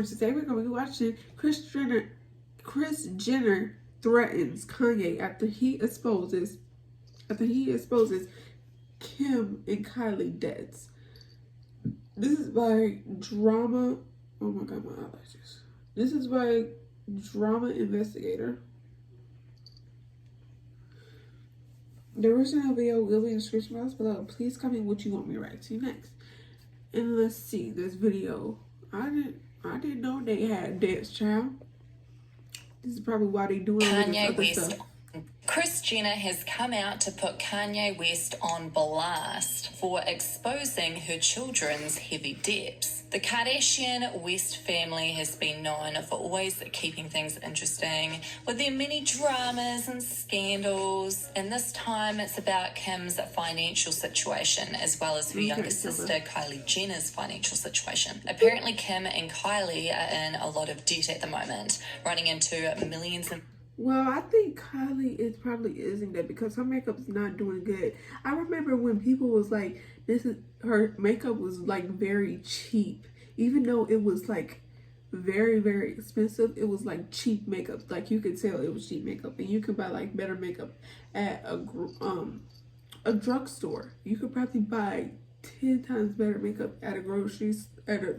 Today we're going to be watching Kris Jenner threatens Kanye after he exposes Kim and Kylie deaths. This is by Drama. Oh my god, my eyelashes. This is by Drama Investigator. The original video will be in the description box below. Please comment what you want me to react to next. And let's see this video. I didn't know they had dance, child. This is probably why they doing all this other stuff. Kris Jenner has come out to put Kanye West on blast for exposing her children's heavy debts. The Kardashian-West family has been known for always keeping things interesting with their many dramas and scandals. And this time it's about Kim's financial situation as well as her younger sister Kylie Jenner's financial situation. Apparently Kim and Kylie are in a lot of debt at the moment, running into millions of... Well, I think Kylie probably isn't that because her makeup's not doing good. I remember when people was like, her makeup was like very cheap. Even though it was like very, very expensive, it was like cheap makeup. Like you could tell it was cheap makeup. And you could buy like better makeup at a drugstore. You could probably buy 10 times better makeup at a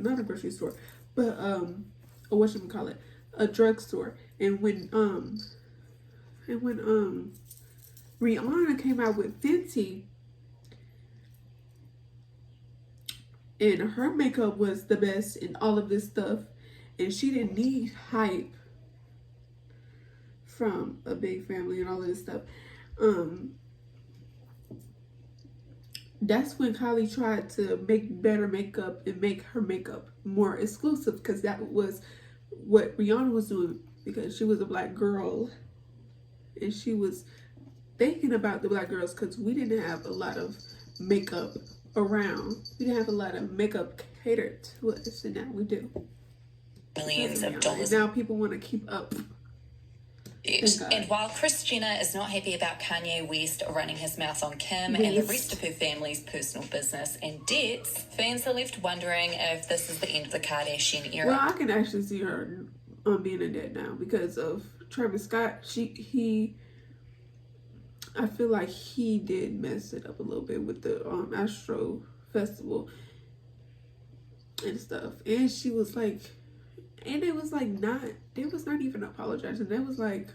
not a grocery store, but whatchamacallit, a drugstore. And when Rihanna came out with Fenty, and her makeup was the best and all of this stuff, and she didn't need hype from a big family and all of this stuff. That's when Kylie tried to make better makeup and make her makeup more exclusive, because that was what Rihanna was doing, because she was a black girl and she was thinking about the black girls, because we didn't have a lot of makeup around. We didn't have a lot of makeup catered to us, and now we do. Millions of dollars. And now people want to keep up. And while Kris Jenner is not happy about Kanye West running his mouth on Kim and the rest of her family's personal business and debts, fans are left wondering if this is the end of the Kardashian era. Well, I can actually see her being in debt now because of Travis Scott. I feel like he did mess it up a little bit with the Astro Festival and stuff. And she was like, and it was like they was not even apologizing. They was like,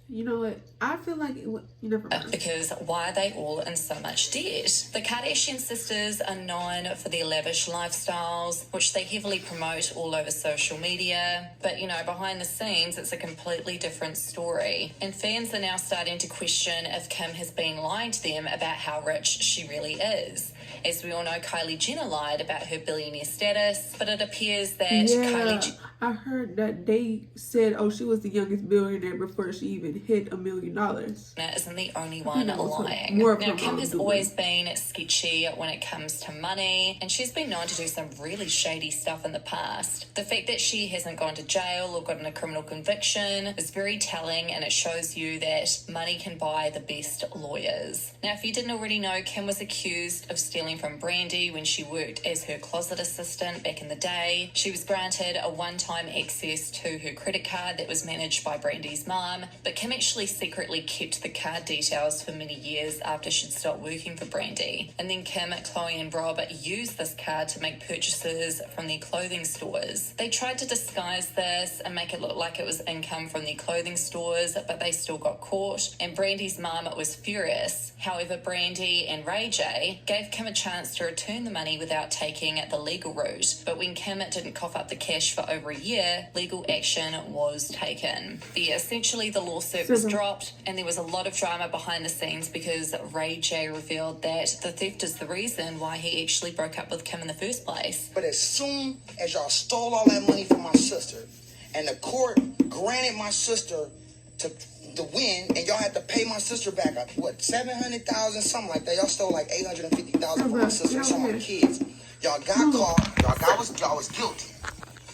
you know what? I feel like it would, never mind. Because why are they all in so much debt? The Kardashian sisters are known for their lavish lifestyles, which they heavily promote all over social media. But, behind the scenes, it's a completely different story. And fans are now starting to question if Kim has been lying to them about how rich she really is. As we all know, Kylie Jenner lied about her billionaire status, but it appears that Kylie... I heard that they said, she was the youngest billionaire before she even hit $1 million. Isn't the only one lying. Now, Kim has always been sketchy when it comes to money, and she's been known to do some really shady stuff in the past. The fact that she hasn't gone to jail or gotten a criminal conviction is very telling, and it shows you that money can buy the best lawyers. Now, if you didn't already know, Kim was accused of stealing from Brandy when she worked as her closet assistant back in the day. She was granted a one-time access to her credit card that was managed by Brandy's mom, but Kim actually secretly kept the card details for many years after she'd stopped working for Brandy. And then Kim, Chloe and Rob used this card to make purchases from their clothing stores. They tried to disguise this and make it look like it was income from their clothing stores, but they still got caught, and Brandy's mom was furious. However, Brandy and Ray J gave Kim a chance to return the money without taking the legal route. But when Kim didn't cough up the cash for over a year, legal action was taken. Essentially, the lawsuit was dropped, and there was a lot of drama behind the scenes because Ray J revealed that the theft is the reason why he actually broke up with Kim in the first place. But as soon as y'all stole all that money from my sister, and the court granted my sister to win, and y'all had to pay my sister back, $700,000, something like that. Y'all stole like $850,000 from my sister and some of my kids. Y'all got caught. Y'all was guilty.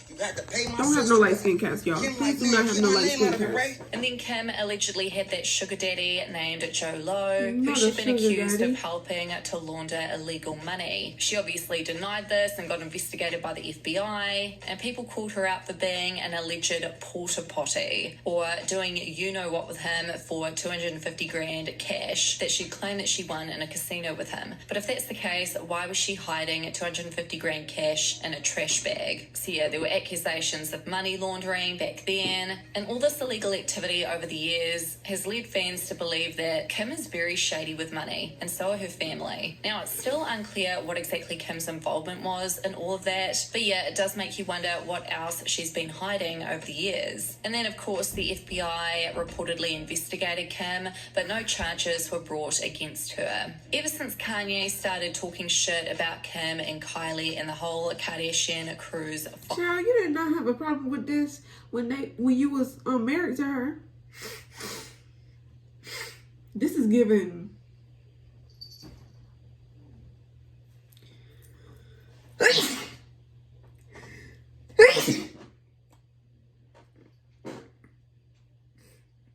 You had to pay my Don't have no light skin cast, y'all. Kim Please like, do not man, have get no my light name skin out of it, cast. Ray. And then Kim allegedly had that sugar daddy named Joe Lowe, who Not a she'd been sugar accused daddy. of helping to launder illegal money. She obviously denied this and got investigated by the FBI, and people called her out for being an alleged porta potty, or doing you-know-what with him for 250 grand cash that she claimed that she won in a casino with him. But if that's the case, why was she hiding 250 grand cash in a trash bag? So yeah, there were accusations of money laundering back then, and all this illegal activity over the years has led fans to believe that Kim is very shady with money, and so are her family. Now, it's still unclear what exactly Kim's involvement was in all of that, but yeah, it does make you wonder what else she's been hiding over the years. And then, of course, the FBI reportedly investigated Kim, but no charges were brought against her. Ever since Kanye started talking shit about Kim and Kylie and the whole Kardashian cruise. Child, you did not have a problem with this when you was married to her. This is given.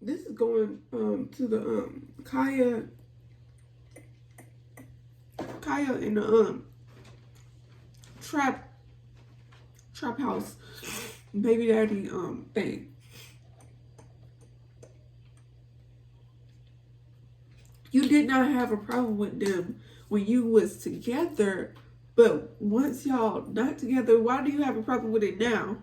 This is going to the Kaya in the trap house baby daddy thing. You did not have a problem with them when you was together, but once y'all not together, why do you have a problem with it now?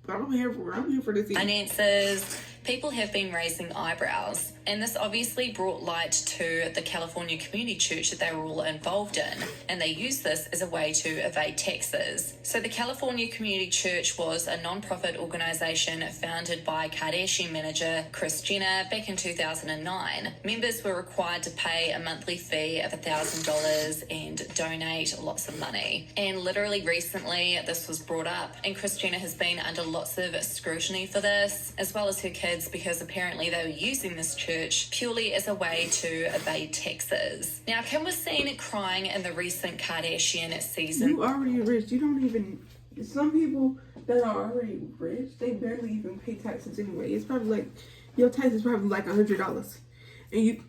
But I'm here for this. Finances. People have been raising eyebrows, and this obviously brought light to the California Community Church that they were all involved in, and they used this as a way to evade taxes. So the California Community Church was a non-profit organization founded by Kardashian manager Kris Jenner back in 2009. Members were required to pay a monthly fee of $1,000 and donate lots of money. And literally recently this was brought up, and Kris Jenner has been under lots of scrutiny for this, as well as her kids, because apparently they were using this church purely as a way to evade taxes. Now, Kim was seen crying in the recent Kardashian season. You already rich. You don't even. Some people that are already rich, they barely even pay taxes anyway. It's probably like your tax is probably like $100, and you.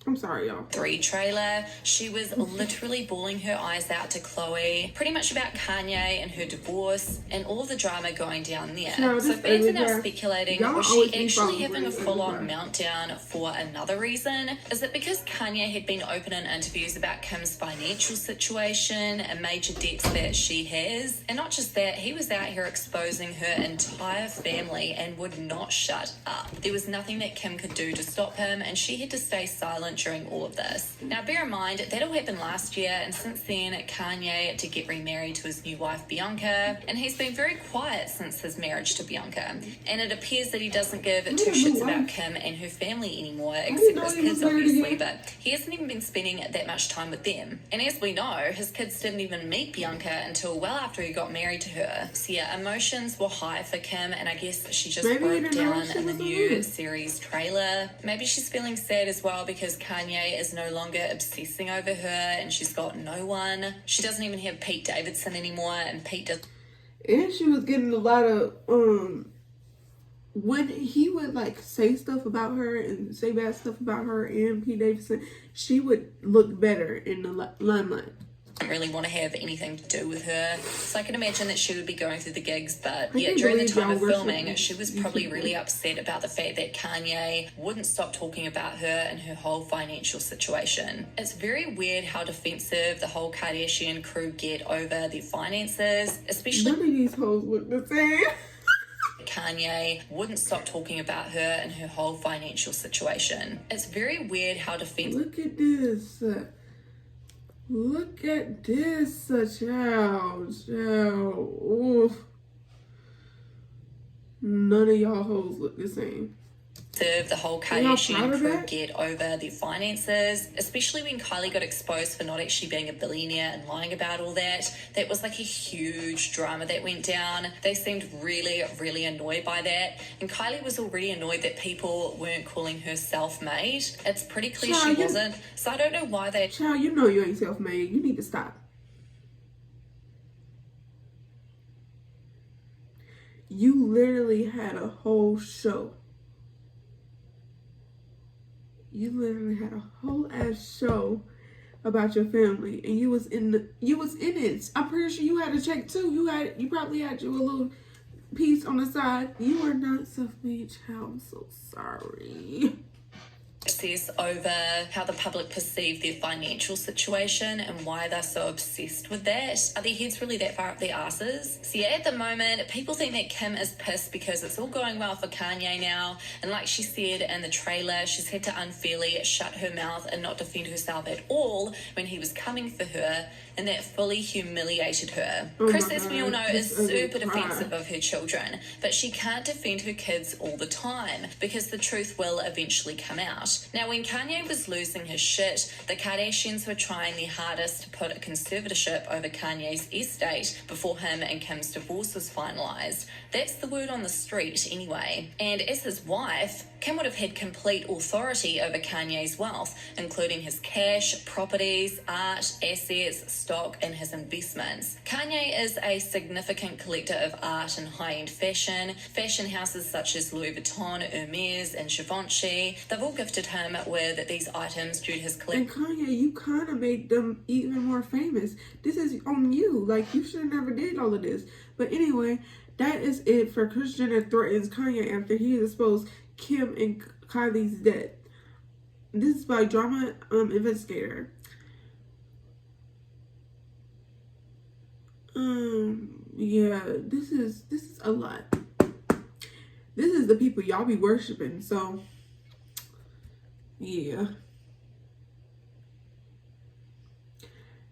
I'm sorry, y'all. 3 trailer. She was literally bawling her eyes out to Khloe, pretty much about Kanye and her divorce and all the drama going down there. No, so fans are now guy. speculating, Y'all was always she be actually following having a this full-on guy. meltdown for another reason? Is it because Kanye had been open in interviews about Kim's financial situation and major debts that she has? And not just that, he was out here exposing her entire family and would not shut up. There was nothing that Kim could do to stop him, and she had to stay silent during all of this. Now, bear in mind, that all happened last year, and since then, Kanye to get remarried to his new wife, Bianca, and he's been very quiet since his marriage to Bianca. And it appears that he doesn't give two shits about Kim and her family anymore, except for his kids, obviously, but he hasn't even been spending that much time with them. And as we know, his kids didn't even meet Bianca until well after he got married to her. So yeah, emotions were high for Kim, and I guess she just broke down in the new series trailer. Maybe she's feeling sad as well because Kanye is no longer obsessing over her and she's got no one. She doesn't even have Pete Davidson anymore, and Pete does. And she was getting a lot of when he would like say stuff about her and say bad stuff about her and Pete Davidson, she would look better in the limelight. Didn't really want to have anything to do with her, so I can imagine that she would be going through the gigs, but I yeah, can't during the believe time y'all of were filming so- she was probably really upset about the fact that Kanye wouldn't stop talking about her and her whole financial situation. It's very weird how defensive the whole Kardashian crew get over their finances, especially None of these hoes look the same. Kanye wouldn't stop talking about her and her whole financial situation. It's very weird how defensive. Look at this. Look at this, child. Oof. None of y'all hoes look the same. The whole Kardashian crew get over their finances, especially when Kylie got exposed for not actually being a billionaire and lying about all that. That was like a huge drama that went down. They seemed really, really annoyed by that. And Kylie was already annoyed that people weren't calling her self-made. It's pretty clear she wasn't. So I don't know why they... Child, you know you ain't self-made. You need to stop. You literally had a whole show. You literally had a whole ass show about your family, and you was in it. I'm pretty sure you had a check too. You probably had you a little piece on the side. You are not self-made, child. I'm so sorry. Over how the public perceive their financial situation and why they're so obsessed with that. Are their heads really that far up their asses? So yeah, at the moment, people think that Kim is pissed because it's all going well for Kanye now, and like she said in the trailer, she's had to unfairly shut her mouth and not defend herself at all when he was coming for her, and that fully humiliated her. Kris, as we all know, is super defensive of her children, but she can't defend her kids all the time because the truth will eventually come out. Now, when Kanye was losing his shit, the Kardashians were trying their hardest to put a conservatorship over Kanye's estate before him and Kim's divorce was finalized. That's the word on the street anyway. And as his wife, Kim would have had complete authority over Kanye's wealth, including his cash, properties, art, assets, stock, and his investments. Kanye is a significant collector of art and high-end fashion. Fashion houses such as Louis Vuitton, Hermes, and Givenchy, they've all gifted him with these items due to his collection. And Kanye, you kind of made them even more famous. This is on you. Like, you should have never did all of this. But anyway, that is it for Kris Jenner threatens Kanye after he exposed Kim and Kylie's death. This is by Drama Investigator. Yeah, this is a lot. This is the people y'all be worshiping, so yeah.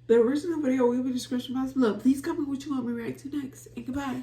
The original video will be in the description box below. Please comment what you want me to react to next. And goodbye.